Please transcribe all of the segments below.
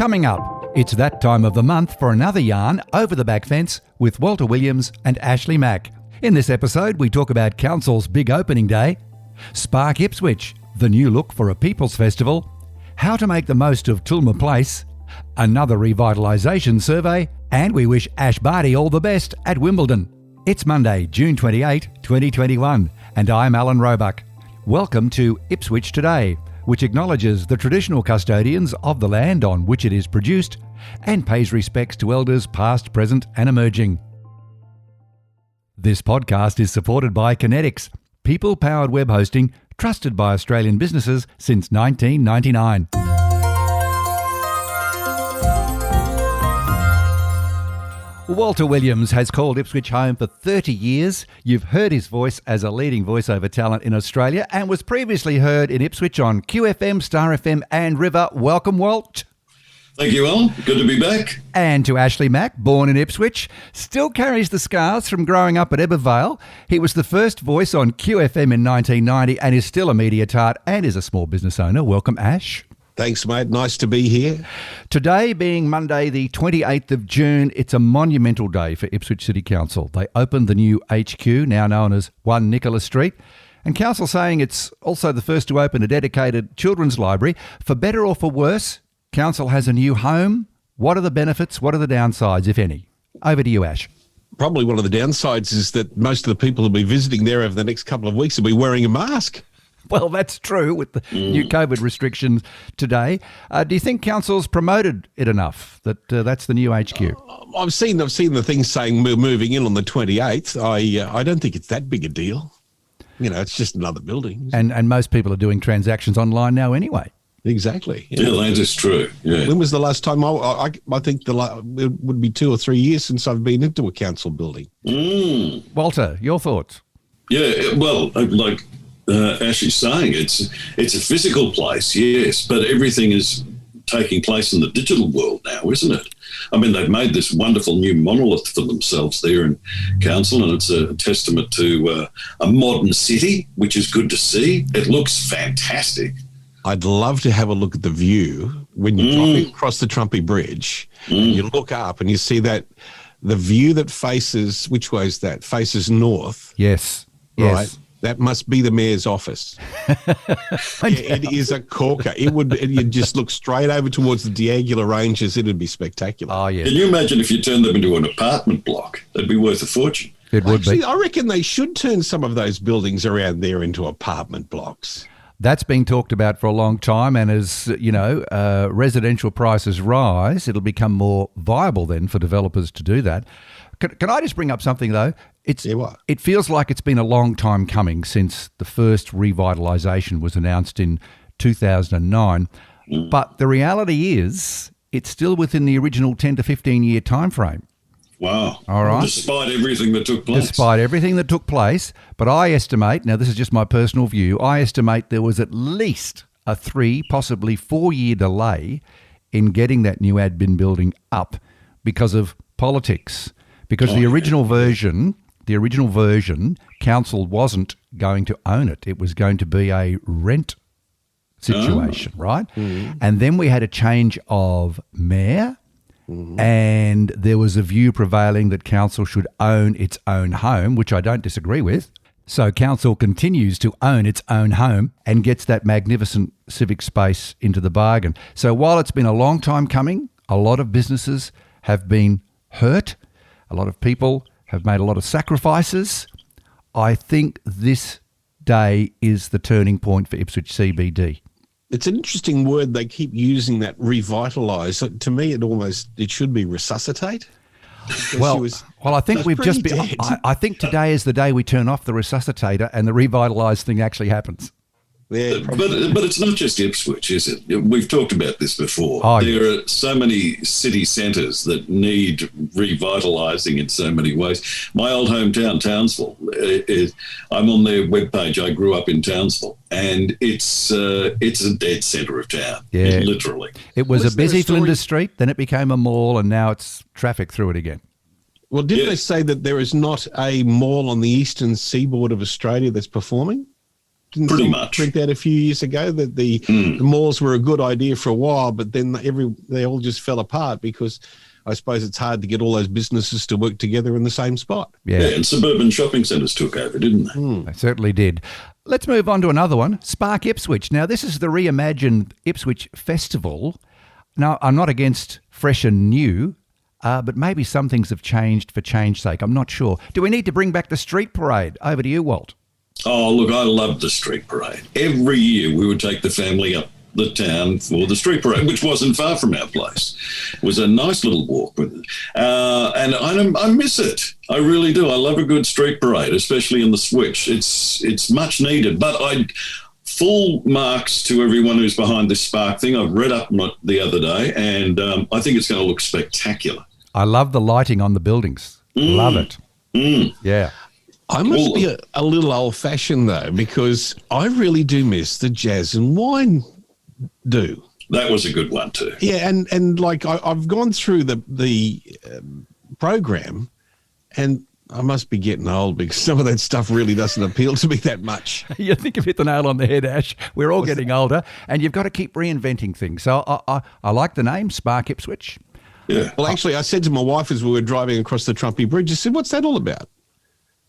Coming up, it's that time of the month for another yarn over the back fence with Walter Williams and Ashley Mack. In this episode, we talk about Council's big opening day, Spark Ipswich, the new look for a People's Festival, how to make the most of Tulmur Place, another revitalisation survey, and we wish Ash Barty all the best at Wimbledon. It's Monday, June 28, 2021, and I'm Alan Roebuck. Welcome to Ipswich Today, which acknowledges the traditional custodians of the land on which it is produced and pays respects to elders past, present and emerging. This podcast is supported by Kinetics, people-powered web hosting trusted by Australian businesses since 1999. Walter Williams has called Ipswich home for 30 years. You've heard his voice as a leading voiceover talent in Australia and was previously heard in Ipswich on QFM, Star FM and River. Welcome, Walt. Thank you, Alan. Good to be back. And to Ashley Mack, born in Ipswich, still carries the scars from growing up at Ebbw He was the first voice on QFM in 1990 and is still a media tart and is a small business owner. Welcome, Ash. Thanks, mate. Nice to be here. Today being Monday, the 28th of June, it's a monumental day for Ipswich City Council. They opened the new HQ, now known as 1 Nicholas Street, and Council saying it's also the first to open a dedicated children's library. For better or for worse, Council has a new home. What are the benefits? What are the downsides, if any? Over to you, Ash. Probably one of the downsides is that most of the people who'll be visiting there over the next couple of weeks will be wearing a mask. Well, that's true with the new COVID restrictions today. Do you think Council's promoted it enough that that's the new HQ? I've seen the thing saying we're moving in on the 28th. I don't think it's that big a deal. You know, it's just another building. And most people are doing transactions online now anyway. Exactly. Yeah, that is true. Yeah. When was the last time? I think it would be 2 or 3 years since I've been into a council building. Walter, your thoughts? Yeah, well, like Ash is saying, it's a physical place, yes, but everything is taking place in the digital world now, isn't it? I mean, they've made this wonderful new monolith for themselves there in council, and it's a testament to a modern city, which is good to see. It looks fantastic. I'd love to have a look at the view when you're driving across the Trumpy Bridge and you look up and you see that the view that faces, which way is that? Faces north. Yes. Right. Yes. That must be the mayor's office. It is a corker. You'd just look straight over towards the Diagula Ranges. It'd be spectacular. Oh, yeah. Can you imagine if you turned them into an apartment block? That'd be worth a fortune. It would be. I reckon they should turn some of those buildings around there into apartment blocks. That's been talked about for a long time, and as, you know, residential prices rise, it'll become more viable then for developers to do that. Can I just bring up something, though? It feels like it's been a long time coming since the first revitalisation was announced in 2009. But the reality is it's still within the original 10 to 15-year time frame. Wow. All right. Despite everything that took place. Despite everything that took place. But I estimate, now this is just my personal view, I estimate there was at least a 3, possibly 4-year delay in getting that new admin building up because of politics. Because the original version, council wasn't going to own it. It was going to be a rent situation, right? And then we had a change of mayor. And there was a view prevailing that council should own its own home, which I don't disagree with. So council continues to own its own home and gets that magnificent civic space into the bargain. So while it's been a long time coming, a lot of businesses have been hurt. A lot of people have made a lot of sacrifices. I think this day is the turning point for Ipswich CBD. It's an interesting word. They keep using that revitalise. To me, it should be resuscitate. Well, I think we've just been. I think today is the day we turn off the resuscitator and the revitalise thing actually happens. Yeah, but it's not just Ipswich, is it? We've talked about this before. There are so many city centres that need revitalising in so many ways. My old hometown, Townsville, I'm on their webpage. I grew up in Townsville, and it's a dead centre of town, literally. It was a busy Flinders Street, then it became a mall, and now it's traffic through it again. Well, didn't they say that there is not a mall on the eastern seaboard of Australia that's performing? Didn't Pretty someone much. print that a few years ago that the malls were a good idea for a while, but then they all just fell apart because I suppose it's hard to get all those businesses to work together in the same spot. Yeah, and suburban shopping centres took over, didn't they? They certainly did. Let's move on to another one, Spark Ipswich. Now, this is the reimagined Ipswich Festival. Now, I'm not against fresh and new, but maybe some things have changed for change's sake. I'm not sure. Do we need to bring back the street parade? Over to you, Walt. Oh, look, I loved the street parade. Every year we would take the family up the town for the street parade, which wasn't far from our place. It was a nice little walk. And I miss it. I really do. I love a good street parade, especially in the switch. It's much needed. But full marks to everyone who's behind this Spark thing. I've read up on it the other day, and I think it's going to look spectacular. I love the lighting on the buildings. Love it. Yeah. I must be a little old-fashioned, though, because I really do miss the jazz and wine do. That was a good one too. Yeah, and like I've gone through the program, and I must be getting old because some of that stuff really doesn't appeal to me that much. You think you've hit the nail on the head, Ash. We're all getting older, and you've got to keep reinventing things. So I like the name, Spark Ipswich. Yeah. Well, actually, I said to my wife as we were driving across the Trumpy Bridge, I said, "What's that all about?"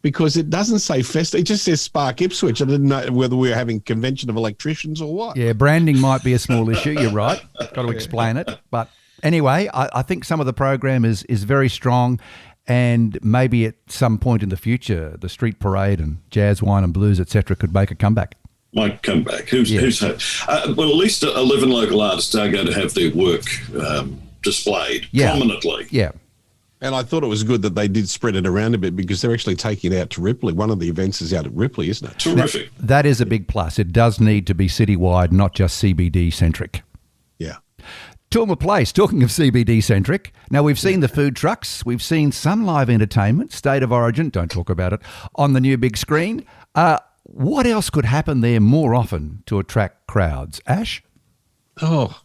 Because it doesn't say fest; it just says Spark Ipswich. I didn't know whether we were having a convention of electricians or what. Yeah, branding might be a small issue. You're right. Got to explain it. But anyway, I think some of the program is very strong, and maybe at some point in the future, the street parade and jazz, wine and blues, etc., could make a comeback. Might come back. Who's well, at least 11 local artists are going to have their work displayed prominently. Yeah. And I thought it was good that they did spread it around a bit because they're actually taking it out to Ripley. One of the events is out at Ripley, isn't it? Terrific. That is a big plus. It does need to be citywide, not just CBD-centric. Yeah. Tulmur Place, talking of CBD-centric, now we've seen the food trucks, we've seen some live entertainment, State of Origin, don't talk about it, on the new big screen. What else could happen there more often to attract crowds? Ash? Oh,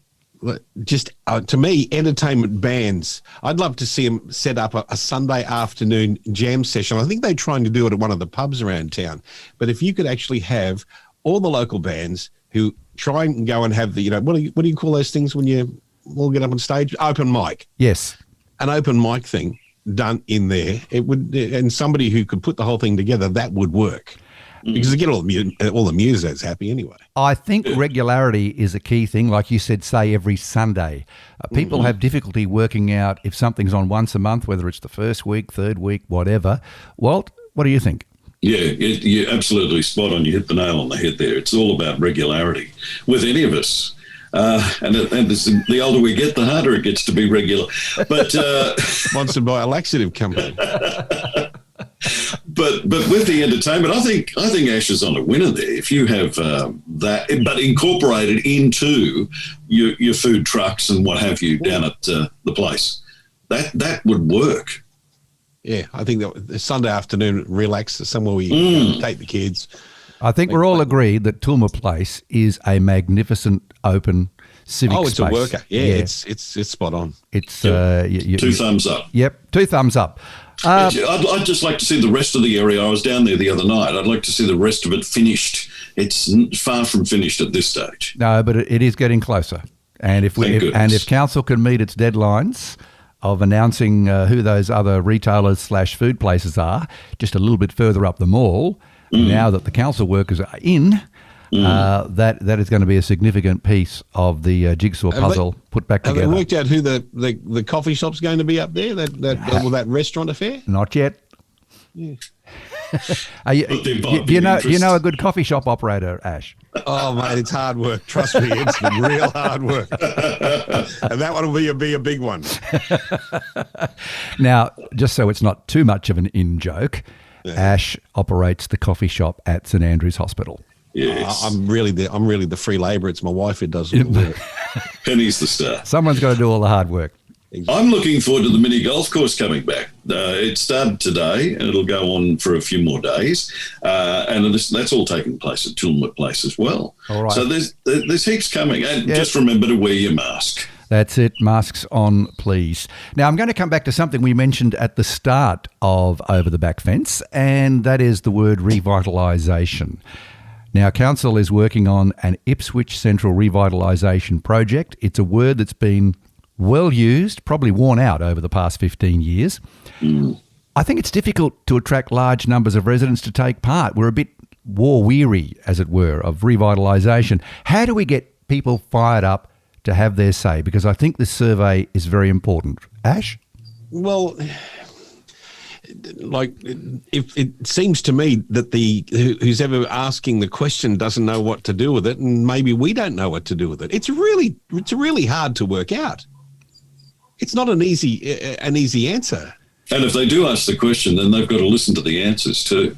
just to me, entertainment bands. I'd love to see them set up a Sunday afternoon jam session. I think they're trying to do it at one of the pubs around town. But if you could actually have all the local bands who try and go and have the, what do you call those things when you all get up on stage? Open mic. Yes. An open mic thing done in there. It would, and somebody who could put the whole thing together, that would work. Because you get all the music that's happy anyway. I think regularity is a key thing. Like you said, say every Sunday. People have difficulty working out if something's on once a month, whether it's the first week, third week, whatever. Walt, what do you think? Yeah, you're absolutely spot on. You hit the nail on the head there. It's all about regularity with any of us. And the older we get, the harder it gets to be regular. But sponsored by a laxative company. But with the entertainment, I think Ash is on a winner there. If you have that, but incorporated into your food trucks and what have you down at the place, that would work. Yeah, I think that Sunday afternoon, relax somewhere where you can take the kids. I think we're all agreed that Tulmur Place is a magnificent open civic space. It's a worker. Yeah. It's spot on. It's 2 thumbs up. Yep, 2 thumbs up. I'd just like to see the rest of the area. I was down there the other night. I'd like to see the rest of it finished. It's far from finished at this stage. No, but it is getting closer. And if council can meet its deadlines of announcing who those other retailers / food places are, just a little bit further up the mall, now that the council workers are in, that is going to be a significant piece of the jigsaw puzzle put back together. Have they worked out who the coffee shop's going to be up there, that restaurant affair? Not yet. Yeah. Do you know a good coffee shop operator, Ash? Oh, mate, it's hard work. Trust me, it's real hard work. And that one will be a big one. Now, just so it's not too much of an in-joke, Ash operates the coffee shop at St Andrew's Hospital. Yes. I'm really the free labourer. It's my wife who does all the work. Penny's the star. Someone's got to do all the hard work. I'm looking forward to the mini golf course coming back. It started today and it'll go on for a few more days. And that's all taking place at Tulmur Place as well. All right. So there's heaps coming. And just remember to wear your mask. That's it. Masks on, please. Now, I'm going to come back to something we mentioned at the start of Over the Back Fence, and that is the word revitalisation. Now, Council is working on an Ipswich Central revitalisation project. It's a word that's been well used, probably worn out over the past 15 years. I think it's difficult to attract large numbers of residents to take part. We're a bit war-weary, as it were, of revitalisation. How do we get people fired up to have their say? Because I think this survey is very important. Ash? Well, like, if it seems to me that who's ever asking the question doesn't know what to do with it, and maybe we don't know what to do with it. It's really hard to work out. It's not an easy answer. And if they do ask the question, then they've got to listen to the answers too.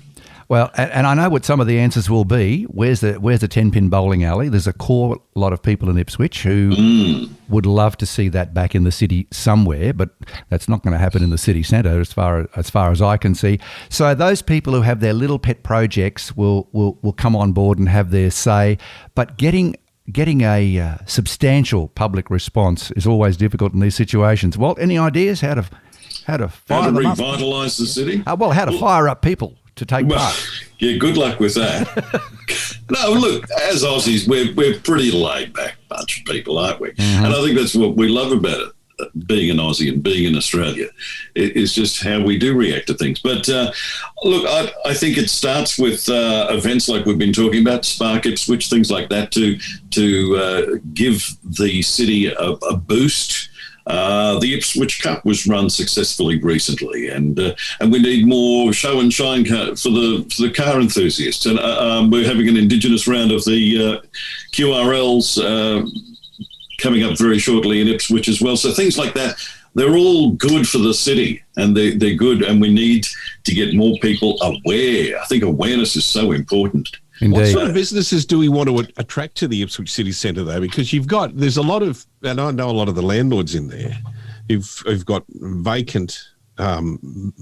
Well, and I know what some of the answers will be. Where's the 10-pin bowling alley? There's a core lot of people in Ipswich who would love to see that back in the city somewhere, but that's not going to happen in the city centre as far as I can see. So those people who have their little pet projects will come on board and have their say, but getting a substantial public response is always difficult in these situations. Walt, any ideas how to fire them up? Revitalise the city? How to fire up people to take part? Yeah, good luck with that. No, look, as Aussies, we're pretty laid-back bunch of people, aren't we? Mm-hmm. And I think that's what we love about it, being an Aussie and being in Australia. It's just how we do react to things. But look, I think it starts with events like we've been talking about, Spark Ipswich, things like that, to give the city a boost. The Ipswich Cup was run successfully recently, and we need more show and shine for the car enthusiasts. And we're having an Indigenous round of the QRLs coming up very shortly in Ipswich as well. So things like that, they're all good for the city, and they're good, and we need to get more people aware. I think awareness is so important. Indeed. What sort of businesses do we want to attract to the Ipswich City Centre, though? Because there's a lot of, and I know a lot of the landlords in there who've got vacant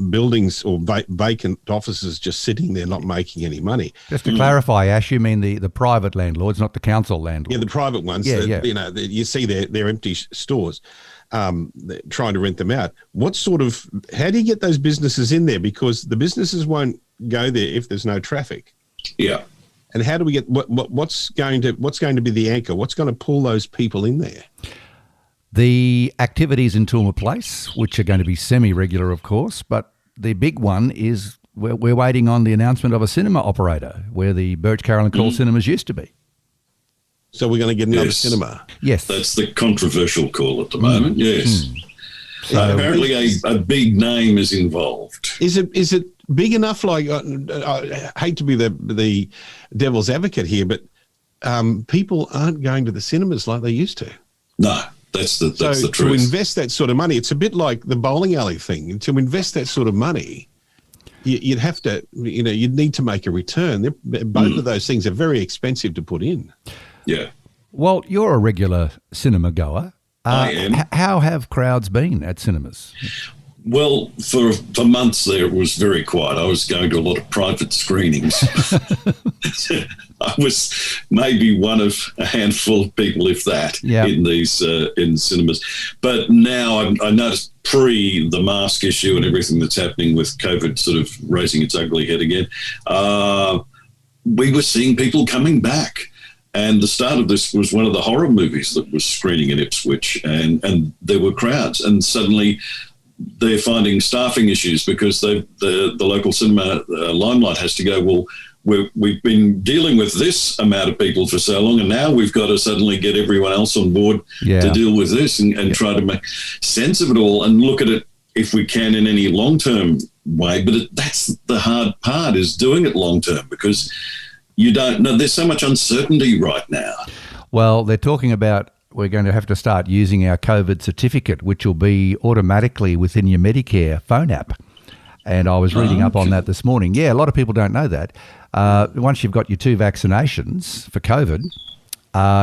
buildings or vacant offices just sitting there not making any money. Just to clarify, Ash, you mean the private landlords, not the council landlords? Yeah, the private ones. Yeah. You see their empty stores, trying to rent them out. How do you get those businesses in there? Because the businesses won't go there if there's no traffic. Yeah. And how do we get what's going to be the anchor? What's going to pull those people in there? The activities in Tulmur Place, which are going to be semi-regular, of course, but the big one is we're waiting on the announcement of a cinema operator where the Birch Carroll and Call cinemas used to be. So we're going to get another cinema. Yes. That's the controversial call at the moment, yes. So apparently a big name is involved. Is it big enough? Like, I hate to be the devil's advocate here, but people aren't going to the cinemas like they used to. No, that's the truth. To invest that sort of money, it's a bit like the bowling alley thing. To invest that sort of money, you'd have to, you'd need to make a return. Both of those things are very expensive to put in. Yeah. Well, you're a regular cinema goer. I am. How have crowds been at cinemas? Well, for months there, it was very quiet. I was going to a lot of private screenings. I was maybe one of a handful of people, if that, in these in cinemas. But now I noticed pre the mask issue and everything that's happening with COVID sort of raising its ugly head again, we were seeing people coming back. And the start of this was one of the horror movies that was screening in Ipswich, and there were crowds. And suddenly they're finding staffing issues because the local cinema, Limelight, has to go, well, we've been dealing with this amount of people for so long, and now we've got to suddenly get everyone else on board to deal with this and try to make sense of it all and look at it, if we can, in any long-term way. But that's the hard part, is doing it long-term, because you don't know. There's so much uncertainty right now. Well, they're talking about we're going to have to start using our COVID certificate, which will be automatically within your Medicare phone app. And I was reading up on that this morning. Yeah, a lot of people don't know that. Once you've got your 2 vaccinations for COVID,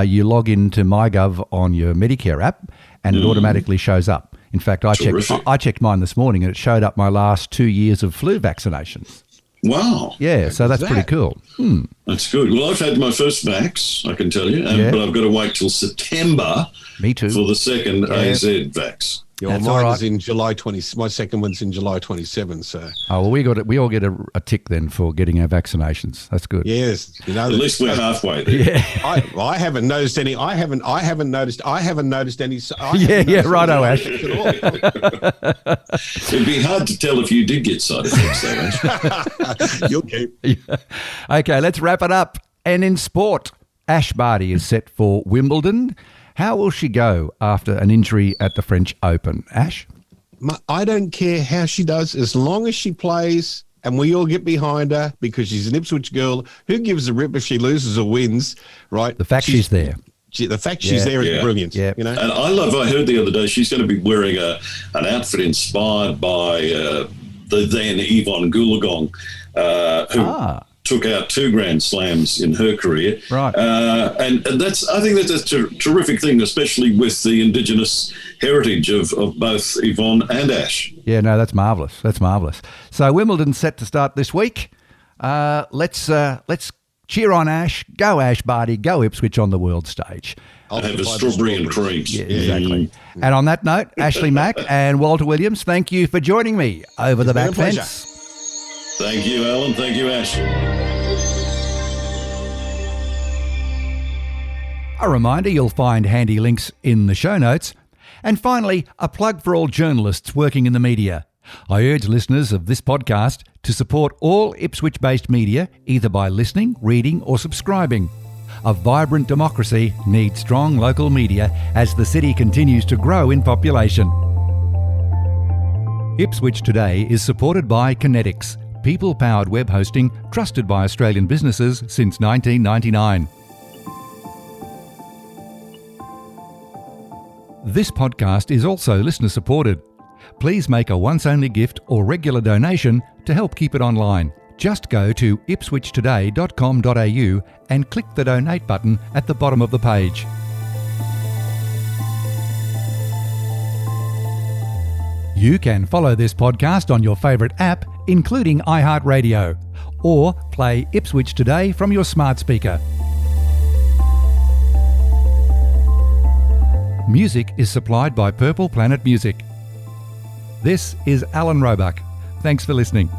you log into MyGov on your Medicare app and it automatically shows up. In fact, I checked mine this morning and it showed up my last 2 years of flu vaccinations. Wow. Yeah, so that's pretty cool. That's good. Well, I've had my first vax, I can tell you, but I've got to wait till September Me too. for the second AZ vax. Yeah, well, That's mine all right. is in July 20. My second one's in July 27. So Oh, well, we all get a tick then for getting our vaccinations. That's good. yes, At least we're halfway there. Yeah. I haven't noticed any. I haven't noticed any. Righto, Ash. It'd be hard to tell if you did get side effects, though, Ash. You'll keep. Okay, let's wrap it up. And in sport, Ash Barty is set for Wimbledon. How will she go after an injury at the French Open? Ash? I don't care how she does, as long as she plays and we all get behind her because she's an Ipswich girl. Who gives a rip if she loses or wins, right? The fact she's there. The fact she's there is brilliant. Yeah. You know? And I heard the other day she's going to be wearing an outfit inspired by the then Yvonne Goolagong, who took out 2 Grand Slams in her career. Right. And I think that's a terrific thing, especially with the Indigenous heritage of both Yvonne and Ash. Yeah, no, that's marvellous. That's marvellous. So Wimbledon's set to start this week. Let's cheer on Ash. Go Ash Barty. Go Ipswich on the world stage. I'll have a strawberry and creams. Yeah, exactly. And on that note, Ashley Mack and Walter Williams, thank you for joining me over the back fence. Thank you, Alan. Thank you, Ash. A reminder, you'll find handy links in the show notes. And finally, a plug for all journalists working in the media. I urge listeners of this podcast to support all Ipswich-based media, either by listening, reading or subscribing. A vibrant democracy needs strong local media as the city continues to grow in population. Ipswich Today is supported by Kinetics, people-powered web hosting trusted by Australian businesses since 1999. This podcast is also listener-supported. Please make a once-only gift or regular donation to help keep it online. Just go to ipswichtoday.com.au and click the donate button at the bottom of the page. You can follow this podcast on your favourite app, including iHeartRadio, or play Ipswich Today from your smart speaker. Music is supplied by Purple Planet Music. This is Alan Roebuck. Thanks for listening.